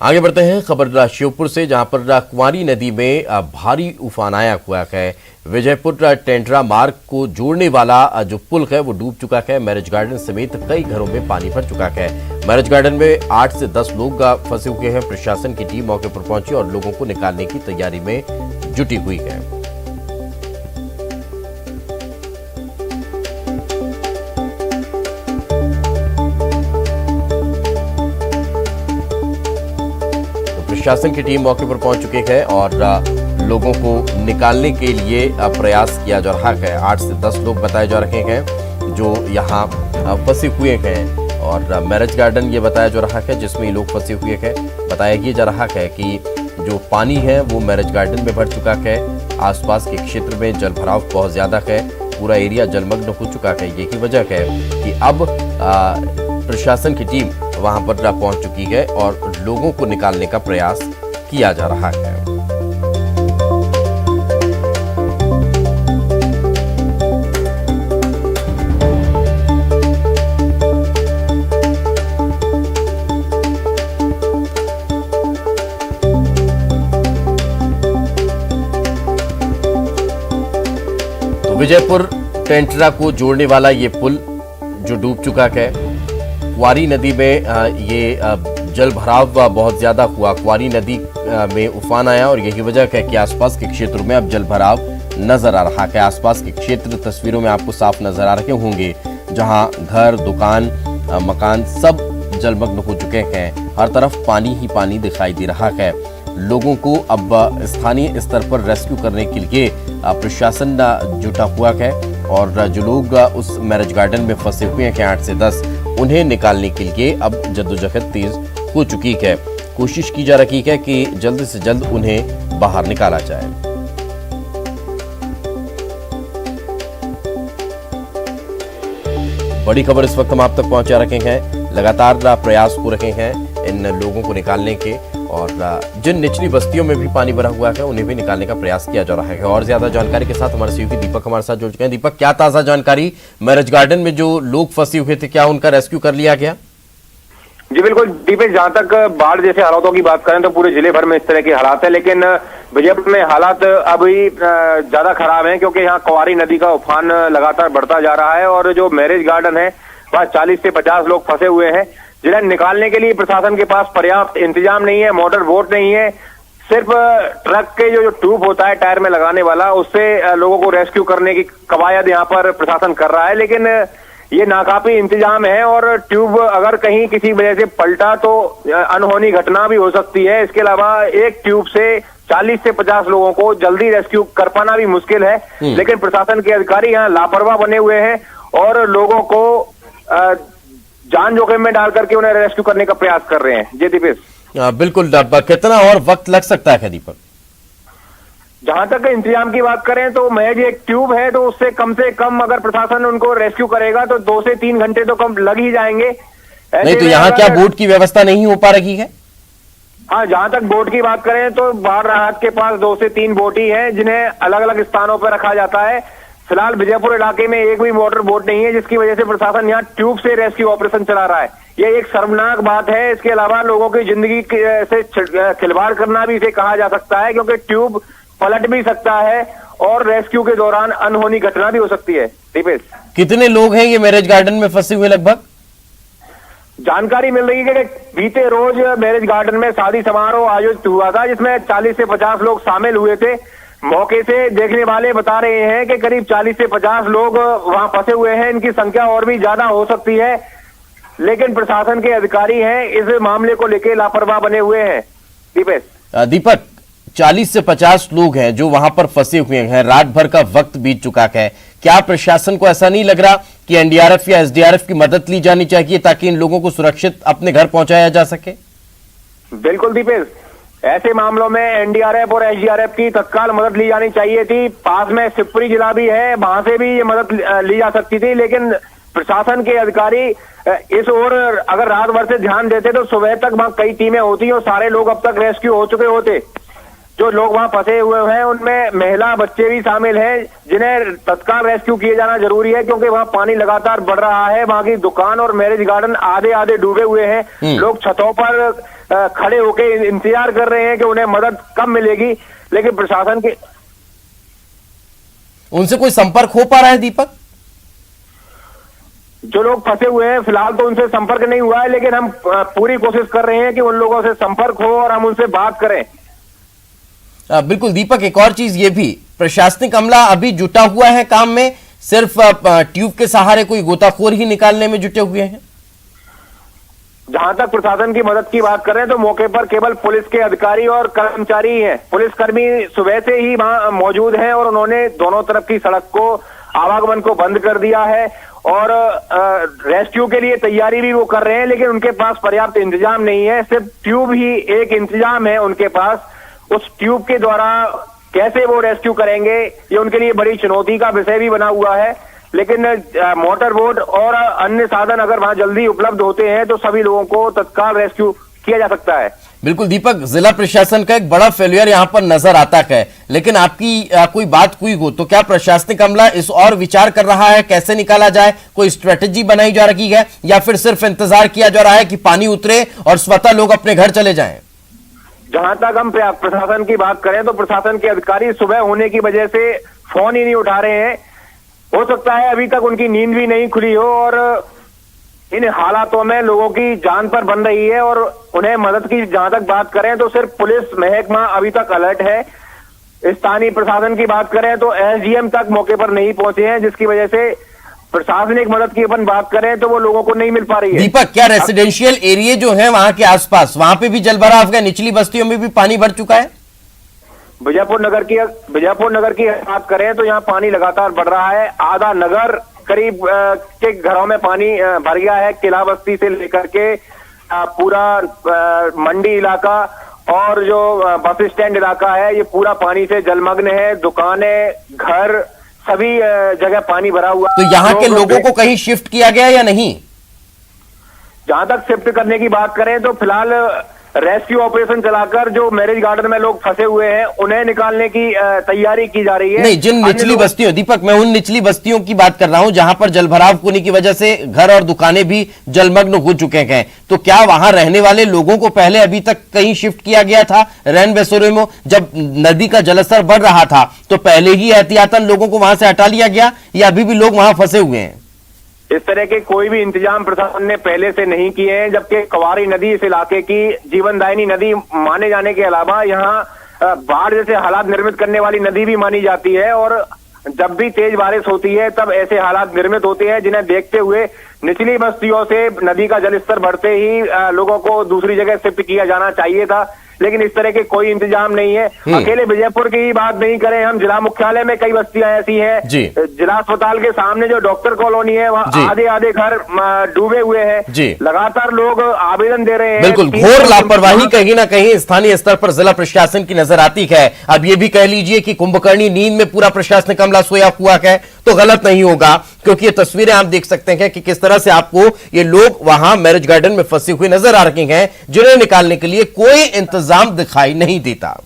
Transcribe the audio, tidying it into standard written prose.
आगे बढ़ते हैं खबर श्योपुर से, जहां पर कुंवारी नदी में भारी उफान आया हुआ है। विजयपुर टेंटरा मार्ग को जोड़ने वाला जो पुल है वो डूब चुका है। मैरिज गार्डन समेत कई घरों में पानी भर चुका है। मैरिज गार्डन में 8 से 10 लोग फंसे हुए हैं। प्रशासन की टीम मौके पर पहुंची और लोगों को निकालने की तैयारी में जुटी हुई है। प्रशासन की टीम मौके पर पहुंच चुकी है और लोगों को निकालने के लिए प्रयास किया जा रहा है। 8 से 10 लोग बताए जा रहे हैं जो यहां फंसे हुए हैं और मैरिज गार्डन ये बताया जा रहा है जिसमें ये लोग फंसे हुए हैं। बताया ये जा रहा है कि जो पानी है वो मैरिज गार्डन में भर चुका है। आसपास के क्षेत्र में जल भराव बहुत ज्यादा है। पूरा एरिया जलमग्न हो चुका है। यही वजह है कि अब प्रशासन की टीम वहां पर पहुंच चुकी है और लोगों को निकालने का प्रयास किया जा रहा है। तो विजयपुर टेंटरा को जोड़ने वाला ये पुल जो डूब चुका है। कुंवारी नदी में ये जल भराव बहुत ज्यादा हुआ। कुंवारी नदी में उफान आया और यही वजह है कि आसपास के क्षेत्रों में अब जल भराव नजर आ रहा है। आसपास के क्षेत्र तस्वीरों में आपको साफ नजर आ रहे होंगे, जहां घर, दुकान, मकान सब जलमग्न हो चुके हैं। हर तरफ पानी ही पानी दिखाई दे रहा है। लोगों को अब स्थानीय स्तर पर रेस्क्यू करने के लिए प्रशासन जुटा हुआ है और जो लोग उस मैरिज गार्डन में फंसे हुए हैं 8 से 10, उन्हें निकालने के लिए अब जद्दोजहद तेज हो चुकी है। कोशिश की जा रही है कि जल्द से जल्द उन्हें बाहर निकाला जाए। बड़ी खबर इस वक्त हम आप तक पहुंचा रखे हैं। लगातार प्रयास हो रहे हैं इन लोगों को निकालने के और जिन निचली बस्तियों में भी पानी भरा हुआ है उन्हें भी निकालने का प्रयास किया जा रहा है। और ज्यादा जानकारी के साथ हमारे सहयोगी दीपक हमारे साथ जुड़ चुके हैं। दीपक, क्या ताजा जानकारी? मैरिज गार्डन में जो लोग फंसे हुए थे, क्या उनका रेस्क्यू कर लिया गया? जी बिल्कुल दीपेश, जहां तक बाढ़ जैसे हालातों की बात करें तो पूरे जिले भर में इस तरह के हालात है, लेकिन विजयपुर में हालात अभी ज्यादा खराब हैं क्योंकि यहाँ कुंवारी नदी का उफान लगातार बढ़ता जा रहा है और जो मैरिज गार्डन है वहाँ 40 से 50 लोग फंसे हुए हैं, जिन्हें निकालने के लिए प्रशासन के पास पर्याप्त इंतजाम नहीं है, मोटर बोट नहीं है। सिर्फ ट्रक के जो ट्यूब होता है टायर में लगाने वाला, उससे लोगों को रेस्क्यू करने की कवायद यहाँ पर प्रशासन कर रहा है, लेकिन ये नाकाफी इंतजाम है और ट्यूब अगर कहीं किसी वजह से पलटा तो अनहोनी घटना भी हो सकती है। इसके अलावा एक ट्यूब से 40 से 50 लोगों को जल्दी रेस्क्यू कर पाना भी मुश्किल है, लेकिन प्रशासन के अधिकारी यहाँ लापरवाह बने हुए हैं और लोगों को जान जोखिम में डाल करके उन्हें रेस्क्यू करने का प्रयास कर रहे हैं। जी दीपेश, बिल्कुल। कितना और वक्त लग सकता है दीपक? जहां तक इंतजाम की बात करें तो महज एक ट्यूब है, तो उससे कम से कम अगर प्रशासन उनको रेस्क्यू करेगा तो 2 से 3 घंटे तो कम लग ही जाएंगे। नहीं तो यहाँ क्या बोट की व्यवस्था नहीं हो पा रही है? हाँ, जहां तक बोट की बात करें तो बाढ़ राहत के पास 2 से 3 बोट ही है जिन्हें अलग अलग स्थानों पर रखा जाता है। फिलहाल विजयपुर इलाके में एक भी मोटर बोट नहीं है, जिसकी वजह से प्रशासन यहाँ ट्यूब से रेस्क्यू ऑपरेशन चला रहा है। ये एक शर्मनाक बात है। इसके अलावा लोगों की जिंदगी से खिलवाड़ करना भी इसे कहा जा सकता है, क्योंकि ट्यूब पलट भी सकता है और रेस्क्यू के दौरान अनहोनी घटना भी हो सकती है। दीपेश, कितने लोग हैं ये मैरिज गार्डन में फंसे हुए? लगभग जानकारी मिल रही है कि बीते रोज मैरिज गार्डन में शादी समारोह आयोजित हुआ था, जिसमें 40 से 50 लोग शामिल हुए थे। मौके से देखने वाले बता रहे हैं कि करीब 40 से 50 लोग वहां फंसे हुए हैं। इनकी संख्या और भी ज्यादा हो सकती है, लेकिन प्रशासन के अधिकारी हैं इस मामले को लेकर लापरवाह बने हुए हैं। दीपक, 40 से 50 लोग हैं जो वहां पर फंसे हुए हैं। रात भर का वक्त बीत चुका है। क्या प्रशासन को ऐसा नहीं लग रहा कि एनडीआरएफ या एसडीआरएफ की मदद ली जानी चाहिए ताकि इन लोगों को सुरक्षित अपने घर पहुंचाया जा सके? बिल्कुल दीपेश, ऐसे मामलों में एनडीआरएफ और एसडीआरएफ की तत्काल मदद ली जानी चाहिए थी। पास में शिवपुरी जिला भी है, वहां से भी ये मदद ली जा सकती थी, लेकिन प्रशासन के अधिकारी इस ओर अगर रात भर से ध्यान देते तो सुबह तक वहां कई टीमें होती और सारे लोग अब तक रेस्क्यू हो चुके होते। जो लोग वहां फंसे हुए हैं उनमें महिला, बच्चे भी शामिल हैं, जिन्हें तत्काल रेस्क्यू किए जाना जरूरी है, क्योंकि वहां पानी लगातार बढ़ रहा है। वहां की दुकान और मैरिज गार्डन आधे आधे डूबे हुए हैं। लोग छतों पर खड़े होकर इंतजार कर रहे हैं कि उन्हें मदद कब मिलेगी, लेकिन प्रशासन के उनसे कोई संपर्क हो पा रहा है दीपक? जो लोग फंसे हुए हैं फिलहाल तो उनसे संपर्क नहीं हुआ है, लेकिन हम पूरी कोशिश कर रहे हैं कि उन लोगों से संपर्क हो और हम उनसे बात करें। बिल्कुल दीपक, एक और चीज ये भी, प्रशासनिक अमला अभी जुटा हुआ है काम में, सिर्फ ट्यूब के सहारे कोई गोताखोर ही निकालने में जुटे हुए हैं? जहां तक प्रशासन की मदद की बात करें तो मौके पर केवल पुलिस के अधिकारी और कर्मचारी ही हैं। पुलिसकर्मी सुबह से ही वहां मौजूद हैं और उन्होंने दोनों तरफ की सड़क को, आवागमन को बंद कर दिया है और रेस्क्यू के लिए तैयारी भी वो कर रहे हैं, लेकिन उनके पास पर्याप्त इंतजाम नहीं है। सिर्फ ट्यूब ही एक इंतजाम है उनके पास। उस ट्यूब के द्वारा कैसे वो रेस्क्यू करेंगे ये उनके लिए बड़ी चुनौती का विषय भी बना हुआ है, लेकिन मोटर बोट और अन्य साधन अगर वहां जल्दी उपलब्ध होते हैं तो सभी लोगों को तत्काल रेस्क्यू किया जा सकता है। बिल्कुल दीपक, जिला प्रशासन का एक बड़ा फेल्यूर यहां पर नजर आता है, लेकिन आपकी कोई बात हुई हो तो क्या प्रशासनिक अमला इस और विचार कर रहा है कैसे निकाला जाए? कोई स्ट्रेटेजी बनाई जा रही है या फिर सिर्फ इंतजार किया जा रहा है कि पानी उतरे और स्वतः लोग अपने घर चले जाएं? जहां तक हम प्रशासन की बात करें तो प्रशासन के अधिकारी सुबह होने की वजह से फोन ही नहीं उठा रहे हैं। हो सकता है अभी तक उनकी नींद भी नहीं खुली हो और इन हालातों में लोगों की जान पर बन रही है और उन्हें मदद की जहां तक बात करें तो सिर्फ पुलिस महकमा अभी तक अलर्ट है। स्थानीय प्रशासन की बात करें तो एसडीएम तक मौके पर नहीं पहुंचे हैं, जिसकी वजह से प्रशासनिक मदद की अपन बात करें तो वो लोगों को नहीं मिल पा रही है। दीपक, क्या रेसिडेंशियल एरिया जो है वहां के आसपास, वहां पे भी जलभराव है? निचली बस्तियों में भी पानी भर चुका है? बीजापुर नगर की बात करें तो यहाँ पानी लगातार बढ़ रहा है। आधा नगर करीब के घरों में पानी भर गया है। किला बस्ती से लेकर के पूरा मंडी इलाका और जो बस स्टैंड इलाका है ये पूरा पानी से जलमग्न है। दुकानें, घर, सभी जगह पानी भरा हुआ। तो यहाँ के लोगों को कहीं शिफ्ट किया गया या नहीं? जहां तक शिफ्ट करने की बात करें तो फिलहाल रेस्क्यू ऑपरेशन चलाकर जो मैरिज गार्डन में लोग फंसे हुए हैं उन्हें निकालने की तैयारी की जा रही है। नहीं, जिन निचली बस्तियों, दीपक मैं उन निचली बस्तियों की बात कर रहा हूं जहां पर जलभराव होने की वजह से घर और दुकानें भी जलमग्न हो चुके हैं, तो क्या वहां रहने वाले लोगों को पहले अभी तक कहीं शिफ्ट किया गया था? रैन बसेरों में जब नदी का जलस्तर बढ़ रहा था तो पहले ही एहतियातन लोगों को वहां से हटा लिया गया या अभी भी लोग वहां फंसे हुए हैं? इस तरह के कोई भी इंतजाम प्रशासन ने पहले से नहीं किए हैं, जबकि क्वारी नदी इस इलाके की जीवनदायिनी नदी माने जाने के अलावा यहाँ बाढ़ जैसे हालात निर्मित करने वाली नदी भी मानी जाती है और जब भी तेज बारिश होती है तब ऐसे हालात निर्मित होते हैं, जिन्हें देखते हुए निचली बस्तियों से नदी का जलस्तर बढ़ते ही लोगों को दूसरी जगह शिफ्ट किया जाना चाहिए था, लेकिन इस तरह के कोई इंतजाम नहीं है। अकेले विजयपुर की ही बात नहीं करें, हम जिला मुख्यालय में कई बस्तियां ऐसी हैं, जिला अस्पताल के सामने जो डॉक्टर कॉलोनी है वहाँ आधे घर डूबे हुए हैं। लगातार लोग आवेदन दे रहे हैं। बिल्कुल घोर लापरवाही कहीं ना कहीं स्थानीय स्तर पर जिला प्रशासन की नजर आती है। अब ये भी कह लीजिए कि कुंभकर्णी नींद में पूरा प्रशासनिक अमला सोया हुआ है तो गलत नहीं होगा, क्योंकि ये तस्वीरें आप देख सकते हैं कि किस तरह से आपको ये लोग वहां मैरिज गार्डन में फंसे हुए नजर आ रहे हैं, जिन्हें निकालने के लिए कोई इंतजाम दिखाई नहीं देता।